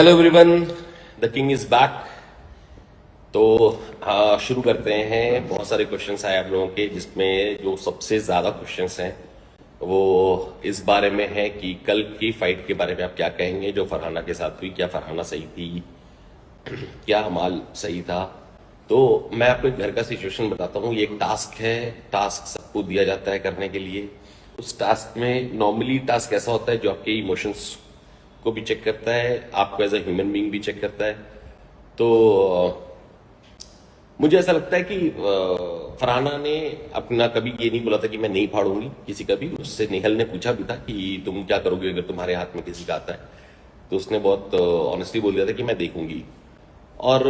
Hello everyone, the king is back. तो शुरू करते हैं। बहुत सारे क्वेश्चंस आए आप लोगों के, जिसमें जो सबसे ज्यादा क्वेश्चंस हैं वो इस बारे में है कि कल की फाइट के बारे में आप क्या कहेंगे जो फरहाना के साथ हुई। क्या फरहाना सही थी? क्या अमाल सही था? तो मैं आपको एक घर का सिचुएशन बताता हूँ। ये एक टास्क है। टास्क सबको दिया जाता है करने के लिए। उस टास्क में नॉर्मली टास्क ऐसा होता है जो आपके इमोशंस को भी चेक करता है, आपको एज अ ह्यूमन बीइंग भी चेक करता है। तो मुझे ऐसा लगता है कि फरहाना ने अपना कभी ये नहीं बोला था कि मैं नहीं फाड़ूंगी किसी का भी। उससे नेहल ने पूछा भी था कि तुम क्या करोगे अगर तुम्हारे हाथ में किसी का आता है। तो उसने बहुत ऑनेस्टली बोल दिया था कि मैं देखूंगी। और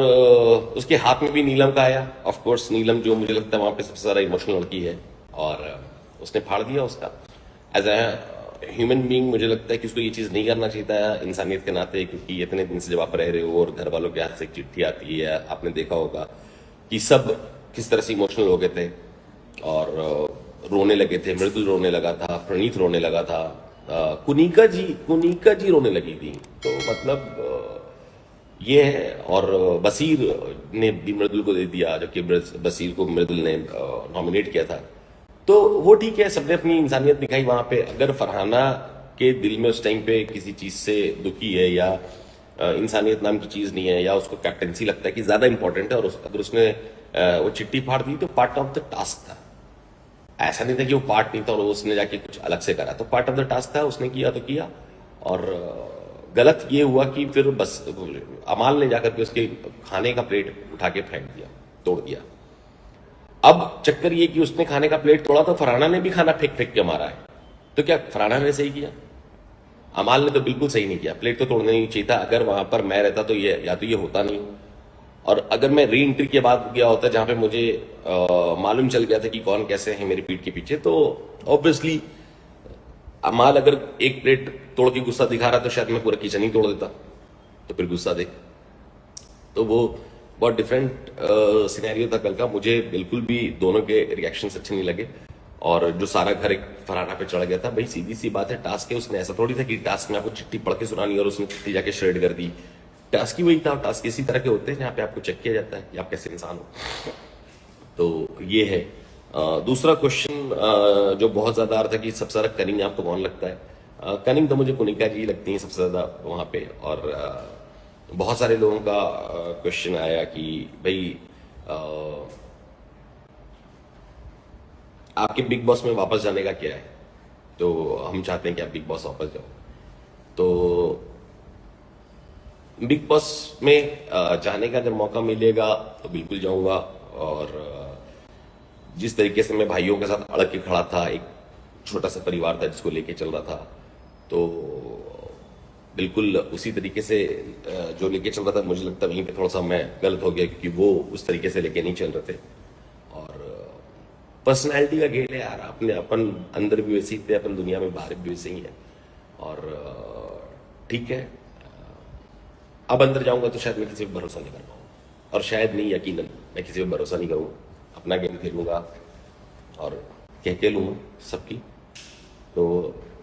उसके हाथ में भी नीलम का आया। ऑफ कोर्स नीलम, जो मुझे लगता है वहां पे सबसे ज्यादा इमोशनल लड़की है, और उसने फाड़ दिया उसका। एज ए ह्यूमन बीइंग मुझे लगता है कि उसको ये चीज नहीं करना चाहिए था इंसानियत के नाते, क्योंकि इतने दिन से जब आप रह रहे हो और घर वालों के हाथ से एक चिट्ठी आती है, आपने देखा होगा कि सब किस तरह से इमोशनल हो गए थे और रोने लगे थे। मृदुल रोने लगा था, प्रणीत रोने लगा था, कुनिका जी रोने लगी थी। तो मतलब ये है। और बसीर ने भी मृदुल को दे दिया, जबकि बसीर को मृदुल ने नॉमिनेट किया था। तो वो ठीक है, सबने अपनी इंसानियत दिखाई वहां पे। अगर फरहाना के दिल में उस टाइम पे किसी चीज से दुखी है, या इंसानियत नाम की चीज नहीं है, या उसको कैप्टेंसी लगता है कि ज्यादा इंपॉर्टेंट है, और अगर उसने वो चिट्ठी फाड़ दी तो पार्ट ऑफ द टास्क था। ऐसा नहीं था कि वो पार्ट नहीं था और उसने जाके कुछ अलग से करा। तो पार्ट ऑफ द टास्क था, उसने किया तो किया। और गलत ये हुआ कि फिर बस अमाल ने जाकर के उसके खाने का प्लेट उठा के फेंक दिया, तोड़ दिया। अब चक्कर ये कि उसने खाने का प्लेट तोड़ा तो फरहाना ने भी खाना फेंक फेंक के मारा है। तो क्या फरहाना ने सही किया? अमाल ने तो बिल्कुल सही नहीं किया। प्लेट तो तोड़ना नहीं चाहिए था। अगर वहां पर मैं रहता तो ये या तो ये होता नहीं, और अगर मैं री एंट्री के बाद गया होता जहां पे मुझे मालूम चल गया था कि कौन कैसे है मेरी पीठ के पीछे, तो ऑब्वियसली अमाल अगर एक प्लेट तोड़ के गुस्सा दिखा रहा तो शायद मैं पूरा किचन ही तोड़ देता। तो फिर गुस्सा देख, तो वो बहुत डिफरेंट सिनेरियो था कल का। मुझे बिल्कुल भी दोनों के रिएक्शंस अच्छे नहीं लगे। और जो सारा घर एक फरहाना पे चढ़ गया था, भाई सीधी सी बात है, टास्क है। उसने ऐसा थोड़ी था कि टास्क में आपको चिट्ठी पढ़ के सुनानी और उसने चिट्ठी जाके श्रेड कर दी। टास्क ही वही था। टास्क इसी तरह के होते हैं जहाँ पे आपको चेक किया जाता है कि आप कैसे इंसान हो। तो ये है। दूसरा क्वेश्चन जो बहुत ज्यादा आ रहा था कि सबसे ज्यादा कनिंग आपको कौन लगता है? कनिंग तो मुझे कुनिका जी लगती है सबसे ज्यादा वहां पे। और बहुत सारे लोगों का क्वेश्चन आया कि भाई आपके बिग बॉस में वापस जाने का क्या है? तो हम चाहते हैं कि आप बिग बॉस वापस जाओ। तो बिग बॉस में जाने का अगर मौका मिलेगा तो बिल्कुल जाऊंगा। और जिस तरीके से मैं भाइयों के साथ अड़ के खड़ा था, एक छोटा सा परिवार था जिसको लेके चल रहा था, तो बिल्कुल उसी तरीके से जो लेके चल रहा था, मुझे लगता है वहीं पे थोड़ा सा मैं गलत हो गया, क्योंकि वो उस तरीके से लेके नहीं चल रहे थे। और पर्सनैलिटी का खेल है यार। अपने अपन अंदर भी वैसे ही थे, अपन दुनिया में बाहर भी वैसे ही है। और ठीक है, अब अंदर जाऊंगा तो शायद मैं किसी पर भरोसा नहीं कर पाऊंगा, और शायद नहीं, यकीनन मैं किसी पर भरोसा नहीं करूंगा। अपना गेम खेलूंगा और कह के लूंगा सबकी। तो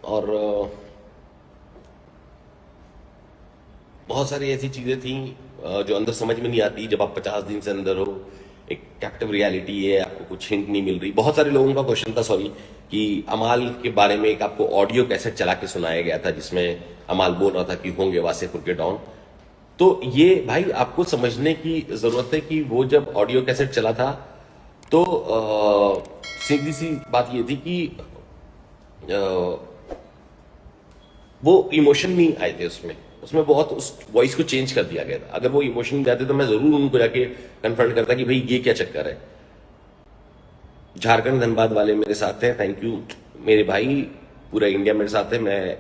और बहुत सारी ऐसी चीजें थी जो अंदर समझ में नहीं आती जब आप 50 दिन से अंदर हो। एक कैप्टिव रियलिटी है, आपको कुछ हिंट नहीं मिल रही। बहुत सारे लोगों का क्वेश्चन था, सॉरी, कि अमाल के बारे में एक आपको ऑडियो कैसेट चला के सुनाया गया था जिसमें अमाल बोल रहा था कि होंगे वासेपुर के डॉन। तो ये भाई आपको समझने की जरूरत है कि वो जब ऑडियो कैसेट चला था तो सीधी सी बात ये थी कि वो इमोशन नहीं आए थे उसमें। उसमें बहुत उस वॉइस को चेंज कर दिया गया था। अगर वो इमोशन जाते तो मैं जरूर उनको जाके कन्फ्रंट करता कि भाई ये क्या चक्कर है। झारखंड धनबाद वाले मेरे साथ हैं, थैंक यू मेरे भाई। पूरा इंडिया मेरे साथ है, मैं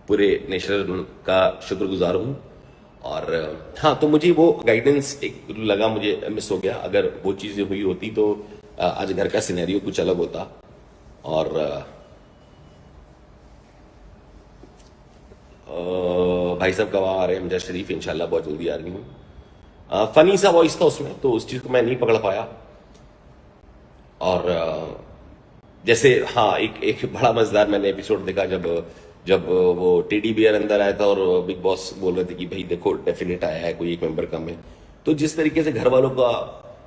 पूरे नेशन का शुक्रगुजार हूं। और हाँ, तो मुझे वो गाइडेंस एक लगा, मुझे मिस हो गया। अगर वो चीजें हुई होती तो आज घर का सिनेरियो कुछ अलग होता। और भाई साहब कब आ रहे हैं? हमजा शरीफ इंशाल्लाह बहुत जल्दी आ रही हूँ। फनी सा वॉइस था उसमें, तो उस चीज को मैं नहीं पकड़ पाया। और जैसे हाँ, एक एक बड़ा मजेदार मैंने एपिसोड देखा जब जब वो टेडी बियर अंदर आया था और बिग बॉस बोल रहे थे कि भाई देखो डेफिनेट आया है, कोई एक मेंबर कम है, तो जिस तरीके से घर वालों का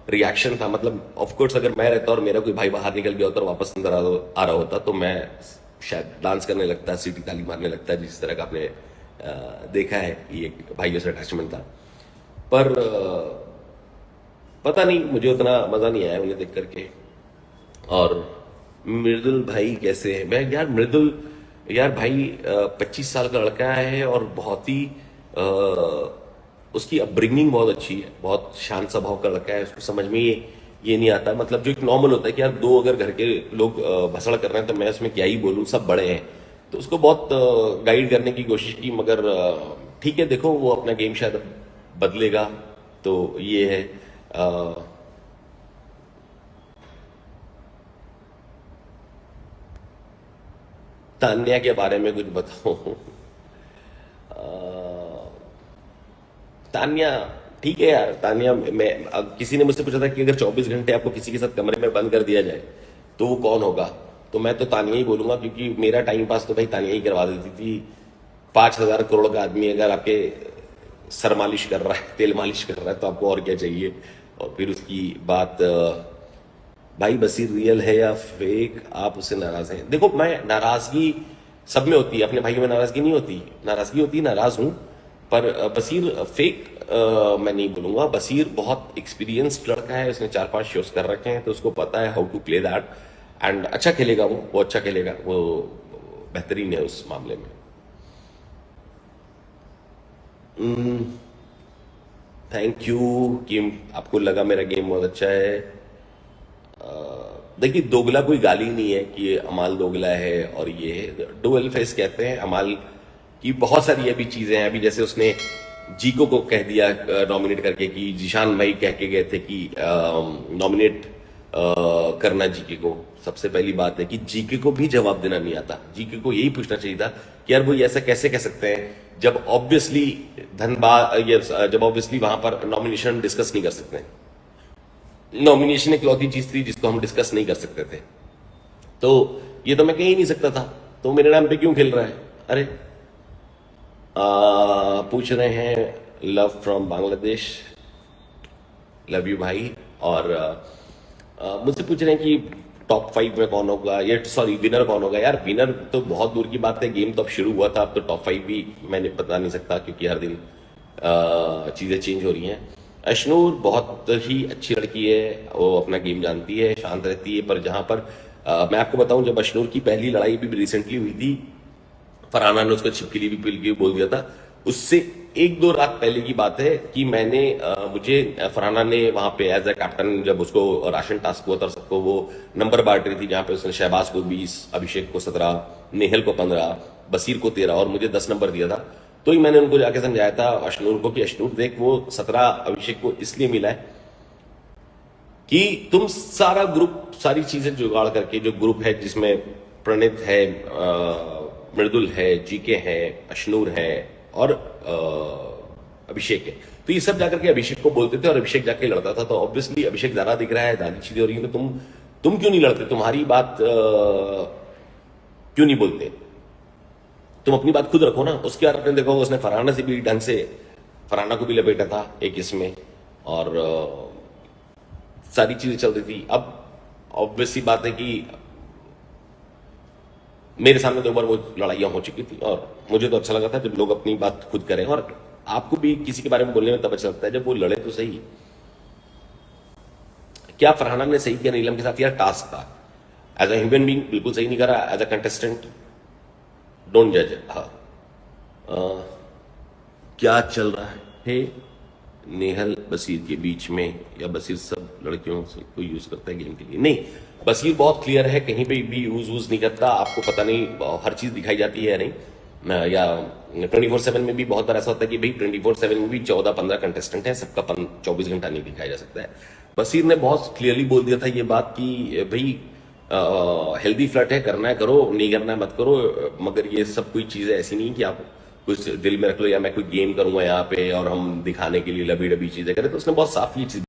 रिएक्शन था, मतलब ऑफ कोर्स अगर मैं रहता और मेरा कोई भाई बाहर निकल गया होता और वापस अंदर आ रहा होता तो मैं शायद डांस करने लगता, सीटी ताली मारने लगता, जिस तरह का आपने देखा है कि एक भाइयों से अटैचमेंट था। पर पता नहीं, मुझे उतना मजा नहीं आया उन्हें देख करके। और मृदुल भाई कैसे हैं? मैं यार मृदुल, यार भाई 25 साल का लड़का है और बहुत ही उसकी अपब्रिंगिंग बहुत अच्छी है, बहुत शांत स्वभाव का लड़का है। उसको समझ में ये नहीं आता, मतलब जो एक नॉर्मल होता है कि यार दो अगर घर के लोग भसड़ कर रहे हैं तो मैं उसमें क्या ही बोलूं, सब बड़े हैं। तो उसको बहुत गाइड करने की कोशिश की, मगर ठीक है, देखो वो अपना गेम शायद बदलेगा। तो ये है। तान्या के बारे में कुछ बताओ। तान्या ठीक है यार। तान्या, मैं अब किसी ने मुझसे पूछा था कि अगर 24 घंटे आपको किसी के साथ कमरे में बंद कर दिया जाए तो वो कौन होगा, तो मैं तो तान्या ही बोलूंगा, क्योंकि मेरा टाइम पास तो भाई तान्या ही करवा देती थी। 5,000 करोड़ का आदमी अगर आपके सर मालिश कर रहा है, तेल मालिश कर रहा है, तो आपको और क्या चाहिए। और फिर उसकी बात, भाई बसीर रियल है या फेक, आप उससे नाराज हैं? देखो, मैं नाराजगी सब में होती है, अपने भाइयों में नाराजगी नहीं होती, नाराजगी होती है, नाराज हूं। पर बसीर फेक मैं नहीं बोलूंगा। बसीर बहुत एक्सपीरियंस्ड लड़का है, उसने 4-5 शोज कर रखे हैं, तो उसको पता है how to play that. And अच्छा खेलेगा, वो अच्छा खेलेगा, वो बेहतरीन है उस मामले में। थैंक यू कि आपको लगा मेरा गेम बहुत अच्छा है। देखिए, दोगला कोई गाली नहीं है कि ये अमाल दोगला है, और ये डुअल फेस कहते हैं अमाल की। बहुत सारी अभी चीजें हैं, अभी जैसे उसने जीको को कह दिया नॉमिनेट करके कि जिशान भाई कह के गए थे कि नॉमिनेट करना जीके को। सबसे पहली बात है कि जीके को भी जवाब देना नहीं आता। जीके को यही पूछना चाहिए था कि यार वो ऐसा कैसे कह सकते हैं जब ऑब्वियसली धनबाद, जब ऑब्वियसली वहां पर नॉमिनेशन डिस्कस नहीं कर सकते। नॉमिनेशन एक लौती चीज थी जिसको हम डिस्कस नहीं कर सकते थे, तो ये तो मैं कह ही नहीं सकता था, तो मेरे नाम पे क्यों खेल रहा है? अरे पूछ रहे हैं love from Bangladesh, love you भाई। और मुझसे पूछ रहे हैं कि टॉप 5 में कौन होगा, ये सॉरी विनर कौन होगा। यार विनर तो बहुत दूर की बात है, गेम तो अब शुरू हुआ था, अब तो टॉप 5 भी मैंने बता नहीं सकता, क्योंकि हर दिन चीजें चेंज हो रही हैं। अशनूर बहुत ही अच्छी लड़की है, वो अपना गेम जानती है, शांत रहती है। पर जहां पर मैं आपको बताऊं, जब अशनूर की पहली लड़ाई भी रिसेंटली हुई थी, फरहाना ने उसको छिपकली भी पिल के बोल दिया था। उससे 1-2 रात पहले की बात है कि मैंने मुझे फरहाना ने वहां पे एज ए कैप्टन, जब उसको राशन टास्क हुआ था, सबको वो नंबर बांट रही थी, जहां पे उसने शहबाज को 20, अभिषेक को 17, नेहल को 15, बसीर को 13 और मुझे 10 नंबर दिया था। तो ही मैंने उनको जाके समझाया था अशनूर को कि अशनूर देख, वो 17 अभिषेक को इसलिए मिला है कि तुम सारा ग्रुप, सारी चीजें जुगाड़ करके, जो ग्रुप है जिसमें प्रणीत है, मृदुल है, जीके है, अशनूर है और अभिषेक है, तो ये सब जाकर के अभिषेक को बोलते थे और अभिषेक जाके लड़ता था। तो ऑब्वियसली अभिषेक ज्यादा दिख रहा है, ज्यादा चीजें हो रही है, तो तुम क्यों नहीं लड़ते? तुम्हारी बात क्यों नहीं बोलते? तुम अपनी बात खुद रखो ना। उसके बाद आपने देखो उसने फरहाना से भी ढंग से, फरहाना को भी लपेटा था एक इसमें, और सारी चीजें चल रही थी। अब ऑब्वियसली बात है कि मेरे सामने 2 बार वो लड़ाइयां हो चुकी थी, और मुझे तो अच्छा लगा था जब लोग अपनी बात खुद करें। और आपको भी किसी के बारे में बोलने में तब अच्छा लगता है जब वो लड़े तो सही। क्या फरहाना ने सही किया नीलम के साथ? यार टास्क था, एज अ ह्यूमन बीइंग बिल्कुल सही नहीं करा, एज अ कंटेस्टेंट डोंट जज। हाँ, क्या चल रहा है नेहल बसीर के बीच में, या बसीर सब लड़कियों से को यूज करता है गेम के लिए? नहीं, बसीर बहुत क्लियर है, कहीं पे भी यूज नहीं करता। आपको पता नहीं हर चीज दिखाई जाती है या नहीं, या 24/7 में भी बहुत बार ऐसा होता है कि भाई 24/7 में भी 14-15 कंटेस्टेंट हैं, सबका 24 घंटा नहीं दिखाया जा सकता है। बसीर ने बहुत क्लियरली बोल दिया था ये बात कि भाई हेल्दी फ्लर्ट है, करना है करो, नहीं करना है मत करो, मगर ये सब कोई चीजें ऐसी नहीं कि आप कुछ दिल में रख लो, या मैं कोई गेम करूंगा यहाँ पे और हम दिखाने के लिए लबी डबी चीजें करें। तो उसने बहुत साफ ये चीज